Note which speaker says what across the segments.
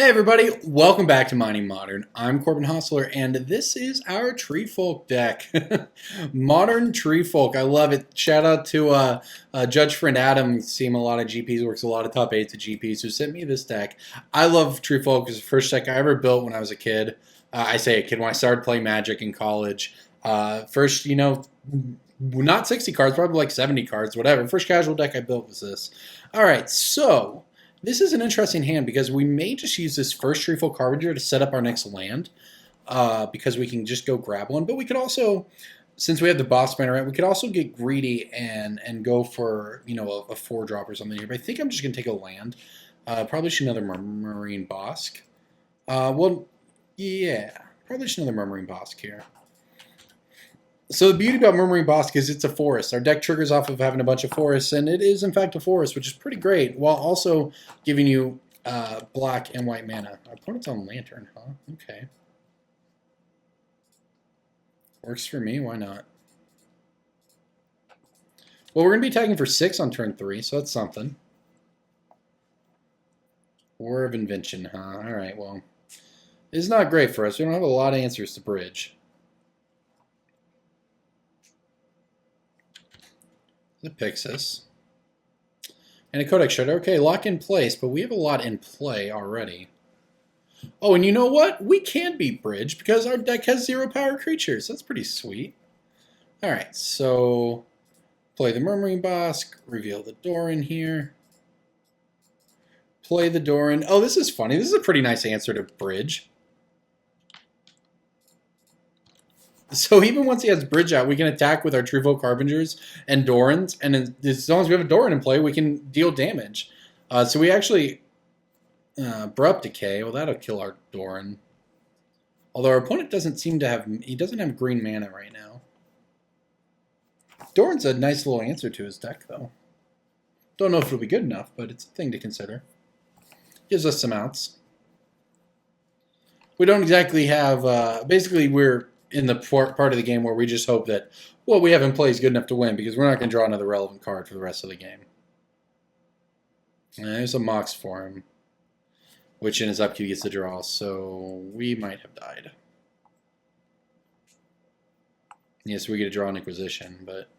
Speaker 1: Hey everybody, welcome back to Mining Modern. I'm Corbin Hostler, and this is our Treefolk deck. Modern Treefolk, I love it. Shout out to Judge friend Adam, seeing a lot of GPs, works a lot of top 8s at GPs, who sent me this deck. I love Treefolk. It's the first deck I ever built when I was a kid. I say a kid, when I started playing Magic in college. First, not 60 cards, probably like 70 cards, whatever. First casual deck I built was this. Alright, so this is an interesting hand because we may just use this first Treefolk Harbinger to set up our next land because we can just go grab one. But we could also, since we have the boss banner, we could also get greedy and go for a 4-drop or something here. But I think I'm just going to take a land. Probably should another Marine Bosk. Yeah, probably should another Murmuring Bosk here. So the beauty about Murmuring Bosk is it's a forest. Our deck triggers off of having a bunch of forests, and it is in fact a forest, which is pretty great, while also giving you black and white mana. Our opponent's on Lantern, huh? Okay. Works for me, why not? Well, we're going to be attacking for 6 on turn 3, so that's something. War of Invention, huh? Alright, well, it's not great for us. We don't have a lot of answers to bridge. The Pixis. And a Codex Shredder. Okay, lock in place, but we have a lot in play already. Oh, and you know what? We can beat Bridge because our deck has 0 power creatures. That's pretty sweet. Alright, so play the Murmuring Bosk, reveal the Doran here. Play the Doran. Oh, this is funny. This is a pretty nice answer to Bridge. So even once he has Bridge out, we can attack with our Treefolk Harbingers and Dorans, and as long as we have a Doran in play, we can deal damage. So we actually Abrupt Decay. Well, that'll kill our Doran. Although our opponent doesn't seem to have, he doesn't have green mana right now. Doran's a nice little answer to his deck, though. Don't know if it'll be good enough, but it's a thing to consider. Gives us some outs. We don't exactly have, basically we're in the part of the game where we just hope that what we have in play is good enough to win, because we're not going to draw another relevant card for the rest of the game. And there's a Mox for him, which in his upkeep gets the draw, so we might have died. Yes, we get to draw an Inquisition, but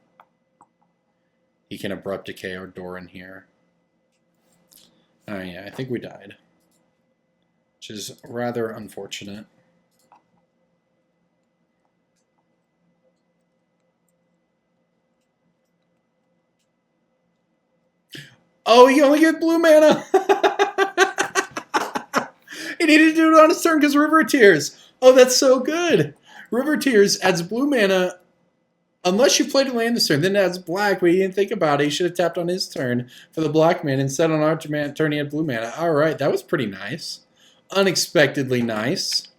Speaker 1: he can Abrupt Decay or Doran here. Oh yeah, I think we died, which is rather unfortunate. Oh, he only get blue mana! He needed to do it on his turn because River Tears. Oh, that's so good! River Tears adds blue mana unless you played a land this turn. Then it adds black, but he didn't think about it. He should have tapped on his turn for the black mana. Instead, on our turn, he had blue mana. Alright, that was pretty nice. Unexpectedly nice.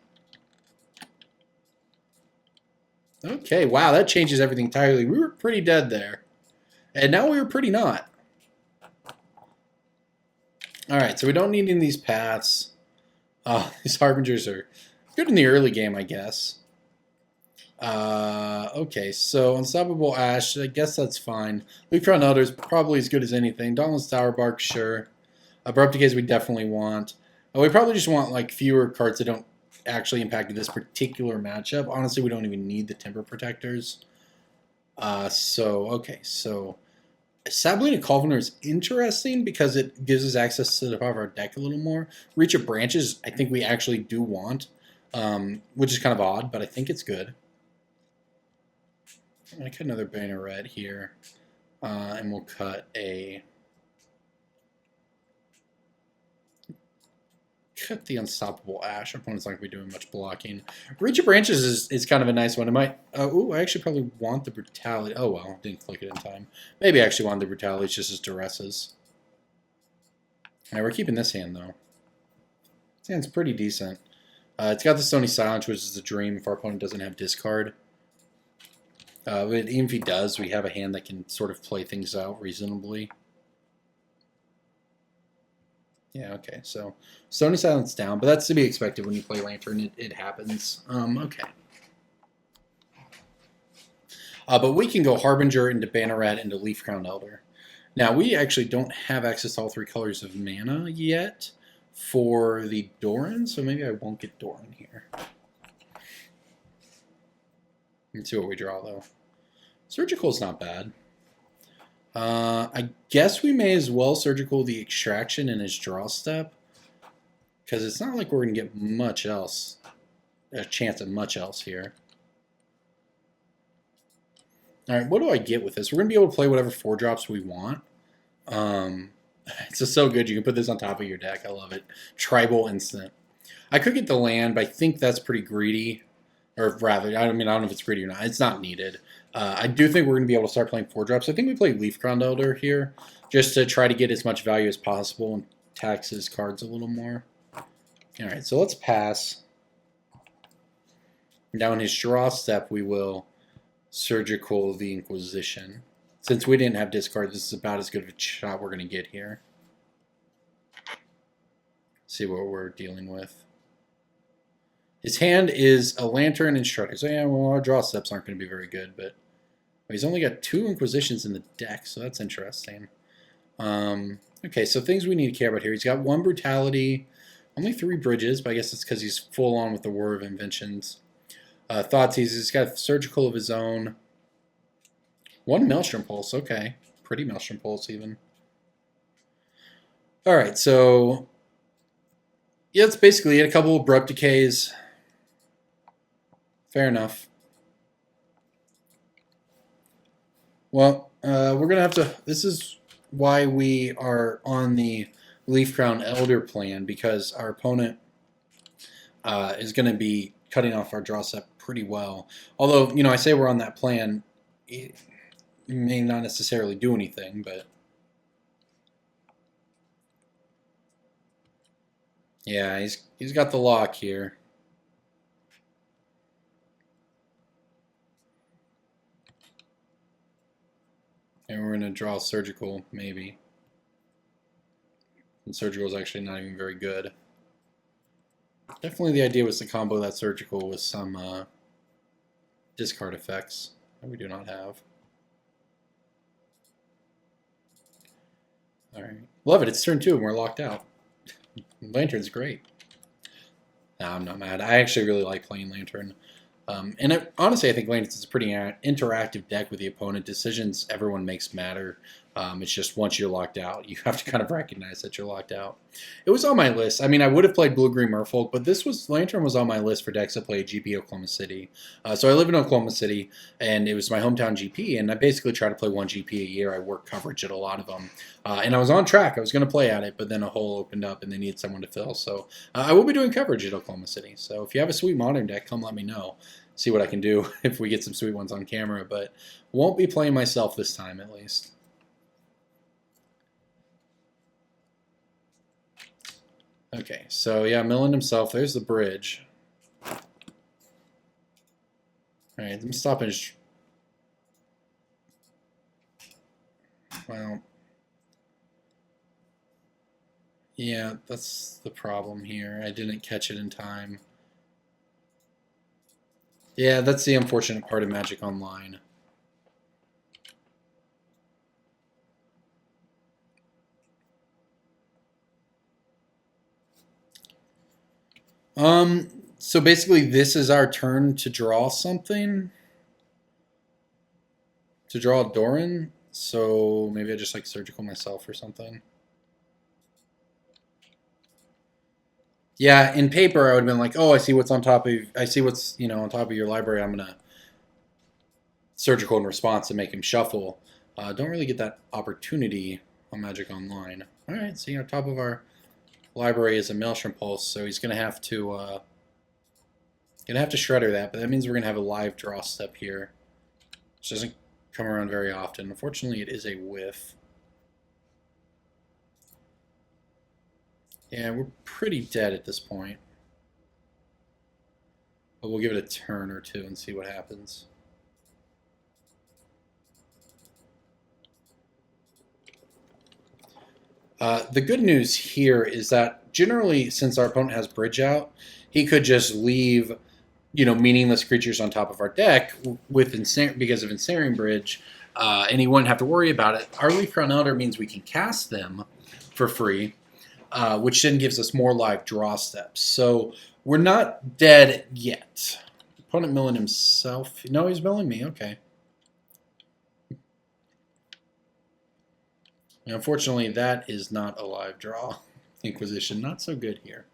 Speaker 1: Okay, wow, that changes everything entirely. We were pretty dead there. And now we were pretty not. Alright, so we don't need any of these paths. These Harbingers are good in the early game, I guess. Okay, so Unstoppable Ash, I guess that's fine. Leafcrown Elder is probably as good as anything. Dauntless Tower Bark, sure. Abrupt Decays we definitely want. We probably just want like fewer cards that don't actually impact this particular matchup. Honestly, we don't even need the Timber Protectors. Okay, so Sablina Culvener is interesting because it gives us access to the power of our deck a little more. Reach of Branches, I think we actually do want, which is kind of odd, but I think it's good. I cut another Banneret here, and we'll cut the Unstoppable Ash. Our opponent's not going to be doing much blocking. Reach of Branches is kind of a nice one. It might... ooh, I actually probably want the Brutality. Oh, well, didn't click it in time. Maybe I actually want the Brutality just as Duresses. Alright, we're keeping this hand, though. This hand's pretty decent. It's got the Stony Silence, which is a dream if our opponent doesn't have discard. But even if he does, we have a hand that can sort of play things out reasonably. Yeah, okay, so Stony Silence down, but that's to be expected when you play Lantern. It happens. Okay. But we can go Harbinger into Banneret into Leafcrown Elder. Now, we actually don't have access to all 3 colors of mana yet, for the Doran, so maybe I won't get Doran here. Let's see what we draw, though. Surgical's not bad. I guess we may as well Surgical the Extraction in his draw step, because it's not like we're going to get much else, a chance of much else here. All right, what do I get with this? We're going to be able to play whatever 4-drops we want. It's just so good. You can put this on top of your deck. I love it. Tribal Instant. I could get the land, but I think that's pretty greedy. Or rather, I don't know if it's greedy or not. It's not needed. I do think we're going to be able to start playing 4-drops. I think we play Leafground Elder here just to try to get as much value as possible and tax his cards a little more. All right, so let's pass. Now in his draw step, we will Surgical the Inquisition. Since we didn't have discard, this is about as good of a shot we're going to get here. See what we're dealing with. His hand is a Lantern and Shredder. So yeah, well, our draw steps aren't going to be very good, but he's only got 2 Inquisitions in the deck, so that's interesting. Okay, so things we need to care about here. He's got 1 Brutality, only 3 Bridges, but I guess it's because he's full on with the War of Inventions. Thoughtseize, he's got Surgical of his own. 1 Maelstrom Pulse, okay. Pretty Maelstrom Pulse, even. Alright, so yeah, that's basically it. A couple of Abrupt Decays. Fair enough. Well, we're going to have to... This is why we are on the Leafground Elder plan, because our opponent is going to be cutting off our draw set pretty well. Although, you know, I say we're on that plan, it may not necessarily do anything, but... Yeah, he's got the lock here. And we're going to draw Surgical, maybe. And Surgical is actually not even very good. Definitely the idea was to combo that Surgical with some discard effects that we do not have. Alright. Love it, it's turn 2 and we're locked out. Lantern's great. No, I'm not mad. I actually really like playing Lantern. Honestly, I think Lantern's a pretty interactive deck with the opponent. Decisions everyone makes matter. It's just once you're locked out, you have to kind of recognize that you're locked out. It was on my list. I mean, I would have played Blue-Green Merfolk, but Lantern was on my list for decks that play GP Oklahoma City. So I live in Oklahoma City, and it was my hometown GP, and I basically try to play 1 GP a year. I work coverage at a lot of them. And I was on track. I was going to play at it, but then a hole opened up, and they needed someone to fill. So I will be doing coverage at Oklahoma City. So if you have a sweet Modern deck, come let me know. See what I can do if we get some sweet ones on camera, but won't be playing myself this time at least. Okay, so yeah, Millen himself, there's the bridge. Alright, let me stop his... Well... Yeah, that's the problem here. I didn't catch it in time. Yeah, that's the unfortunate part of Magic Online. So basically this is our turn to draw something. To draw a Doran. So maybe I just like Surgical myself or something. Yeah, in paper I would have been like, oh, I see what's on top of on top of your library. I'm gonna Surgical in response to make him shuffle. Don't really get that opportunity on Magic Online. All right, see, on top of our library is a Maelstrom Pulse, so he's gonna have to Shredder that. But that means we're gonna have a live draw step here, which doesn't come around very often. Unfortunately, it is a whiff. Yeah, we're pretty dead at this point. But we'll give it a turn or two and see what happens. The good news here is that generally, since our opponent has Bridge out, he could just leave, meaningless creatures on top of our deck with because of Ensnaring Bridge, and he wouldn't have to worry about it. Our Leafground Elder means we can cast them for free. which then gives us more live draw steps. So we're not dead yet. Opponent milling himself. No, he's milling me. Okay. And unfortunately, that is not a live draw. Inquisition, not so good here.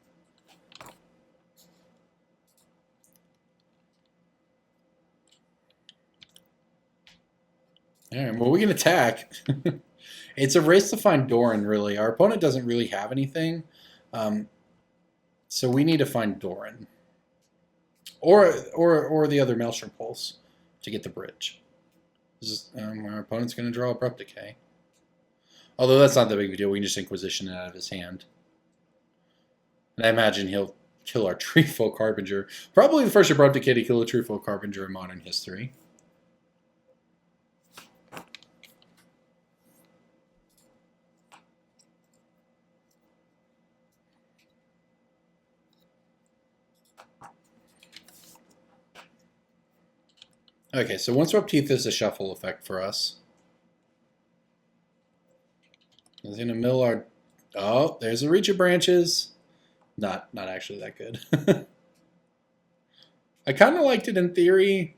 Speaker 1: All right, well, we can attack. It's a race to find Doran, really. Our opponent doesn't really have anything. So we need to find Doran. Or the other Maelstrom Pulse to get the bridge. Our opponent's going to draw Abrupt Decay. Although that's not the big deal. We can just Inquisition it out of his hand. And I imagine he'll kill our Treefolk Harbinger. Probably the first Abrupt Decay to kill a Treefolk Harbinger in modern history. Okay, so once Swept Teeth is a shuffle effect for us. He's going to mill our... Oh, there's a Reach of Branches. Not actually that good. I kind of liked it in theory.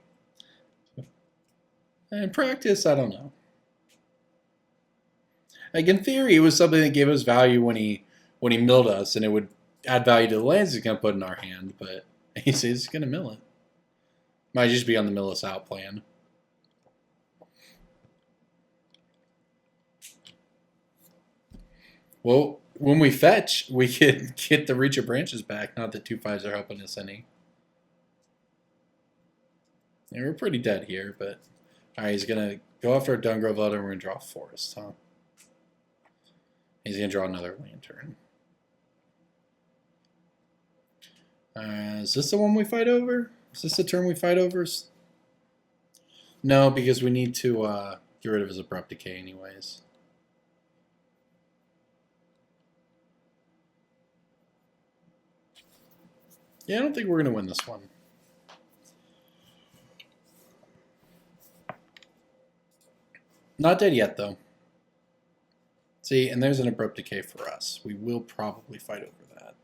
Speaker 1: In practice, I don't know. Like in theory, it was something that gave us value when he milled us, and it would add value to the lands he's going to put in our hand, but he's going to mill it. Might just be on the mill us out plan. Well, when we fetch, we can get the Reach of Branches back. Not that 2/5s are helping us any. Yeah, we're pretty dead here, but... Alright, he's going to go after a Dungrove Elder, and we're going to draw a Forest, huh? He's going to draw another Lantern. Is this the one we fight over? Is this the turn we fight over? No, because we need to get rid of his Abrupt Decay anyways. Yeah, I don't think we're going to win this one. Not dead yet, though. See, and there's an Abrupt Decay for us. We will probably fight over that.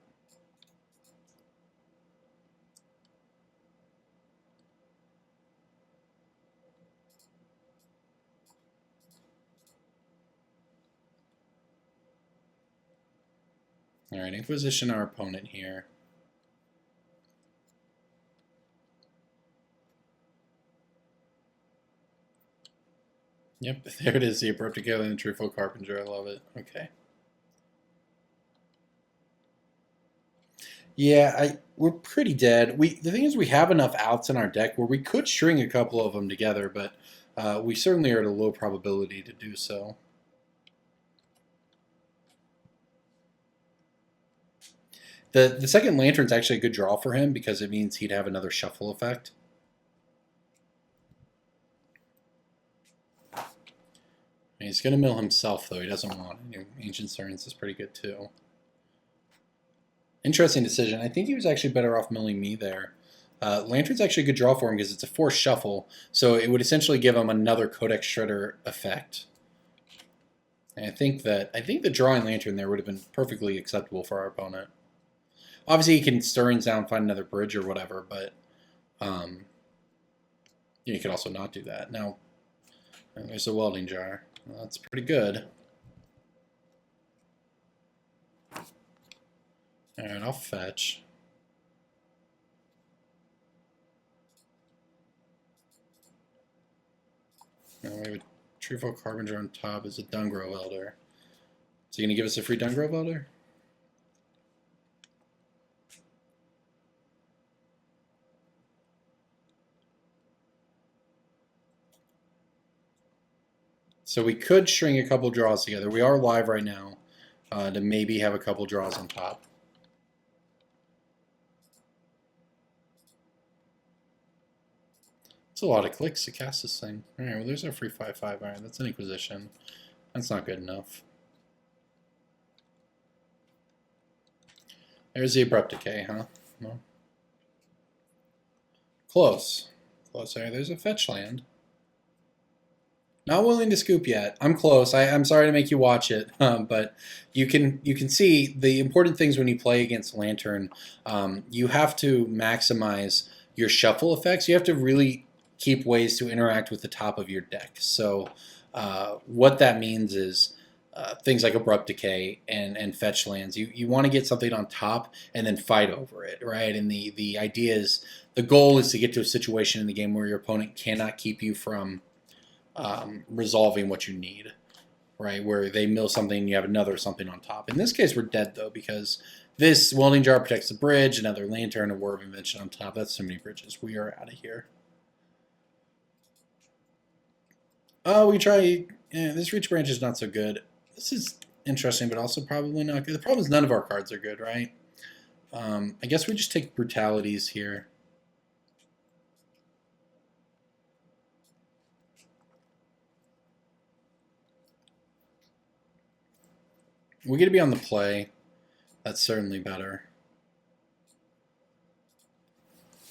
Speaker 1: Alright, Inquisition our opponent here. Yep, there it is, the Abrupt Decay and the Treefolk Harbinger. I love it. Okay. Yeah, we're pretty dead. The thing is, we have enough outs in our deck where we could string a couple of them together, but we certainly are at a low probability to do so. The second Lantern's actually a good draw for him because it means he'd have another shuffle effect. He's going to mill himself, though. He doesn't want it. Ancient Stirrings is pretty good, too. Interesting decision. I think he was actually better off milling me there. Lantern's actually a good draw for him because it's a forced shuffle, so it would essentially give him another Codex Shredder effect. And I think the drawing Lantern there would have been perfectly acceptable for our opponent. Obviously, he can Stirrings down, find another bridge or whatever, but you could also not do that. Now, there's a Welding Jar. Well, that's pretty good. Alright, I'll fetch. Now we have a Treefolk Harbinger on top as a Dungrove Elder. Is he going to give us a free Dungrove Elder? So we could string a couple draws together. We are live right now to maybe have a couple draws on top. It's a lot of clicks to cast this thing. Alright, well there's our free 5/5. Alright, that's an Inquisition. That's not good enough. There's the Abrupt Decay, huh? No. Close. Close. Alright, there's a fetch land. Not willing to scoop yet. I'm close. I'm sorry to make you watch it, but you can see the important things when you play against Lantern. You have to maximize your shuffle effects. You have to really keep ways to interact with the top of your deck. So what that means is things like Abrupt Decay and Fetch lands. You want to get something on top and then fight over it, right? And the idea is the goal is to get to a situation in the game where your opponent cannot keep you from resolving what you need, right? Where they mill something and you have another something on top. In this case, we're dead, though, because this Welding Jar protects the bridge, another Lantern, a War of Invention on top. That's so many bridges. We are out of here. Oh, we try... Yeah, this Reach Branch is not so good. This is interesting, but also probably not good. The problem is none of our cards are good, right? I guess we just take Brutalities here. We get to be on the play. That's certainly better.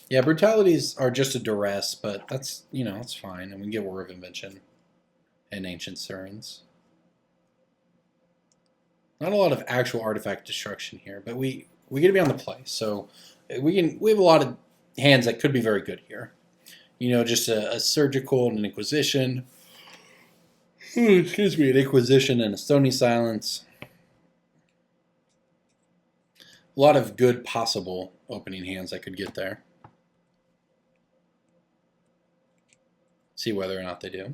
Speaker 1: Yeah, Brutalities are just a duress, but that's, you know, it's fine. And we get War of Invention and Ancient Surins. Not a lot of actual artifact destruction here, but we get to be on the play. So we have a lot of hands that could be very good here. You know, just a Surgical and an Inquisition. Excuse me, an Inquisition and a Stony Silence. A lot of good possible opening hands I could get there. See whether or not they do.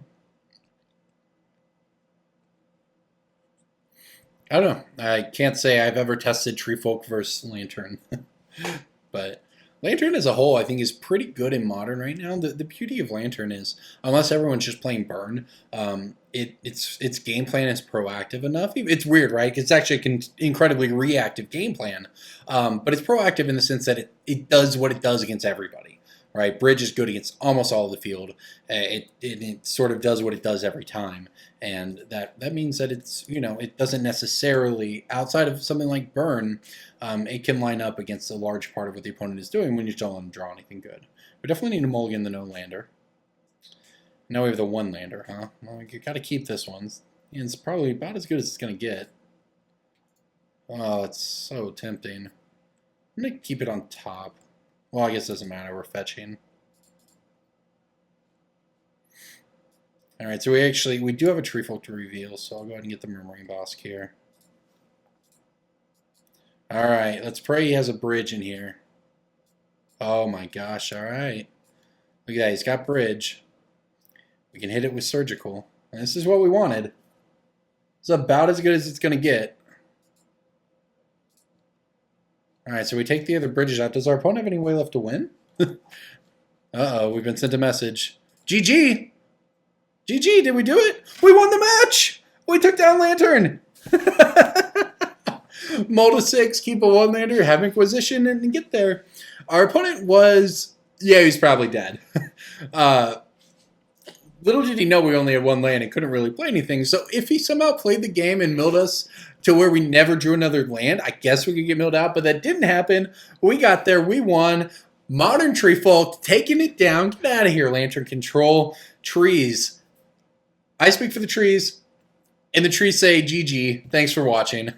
Speaker 1: I don't know. I can't say I've ever tested Treefolk versus Lantern. But Lantern as a whole, I think, is pretty good in Modern right now. The beauty of Lantern is, unless everyone's just playing Burn, its game plan is proactive enough. It's weird, right? It's actually an incredibly reactive game plan. But it's proactive in the sense that it does what it does against everybody. Right, Bridge is good against almost all of the field. It sort of does what it does every time, and that means that it's, you know, it doesn't necessarily, outside of something like Burn, it can line up against a large part of what the opponent is doing when you don't want to draw anything good. We definitely need to mulligan the no lander. Now we have the one lander, huh? Well, you got to keep this one. And it's probably about as good as it's gonna get. Oh, it's so tempting. I'm gonna keep it on top. Well, I guess it doesn't matter. We're fetching. Alright, so we do have a Treefolk to reveal, so I'll go ahead and get the Murmuring Bosk here. Alright, let's pray he has a bridge in here. Oh my gosh, alright. Look at that, he's got bridge. We can hit it with Surgical. And this is what we wanted. It's about as good as it's going to get. Alright, so we take the other bridges out. Does our opponent have any way left to win? Uh-oh, we've been sent a message. GG! GG, did we do it? We won the match! We took down Lantern! Mull to 6, keep a 1-lander, have Inquisition, and get there. Our opponent was... Yeah, he's probably dead. Little did he know we only had 1 land and couldn't really play anything. So if he somehow played the game and milled us to where we never drew another land, I guess we could get milled out. But that didn't happen. We got there. We won. Modern Treefolk taking it down. Get out of here, Lantern Control. Trees. I speak for the trees. And the trees say GG. Thanks for watching.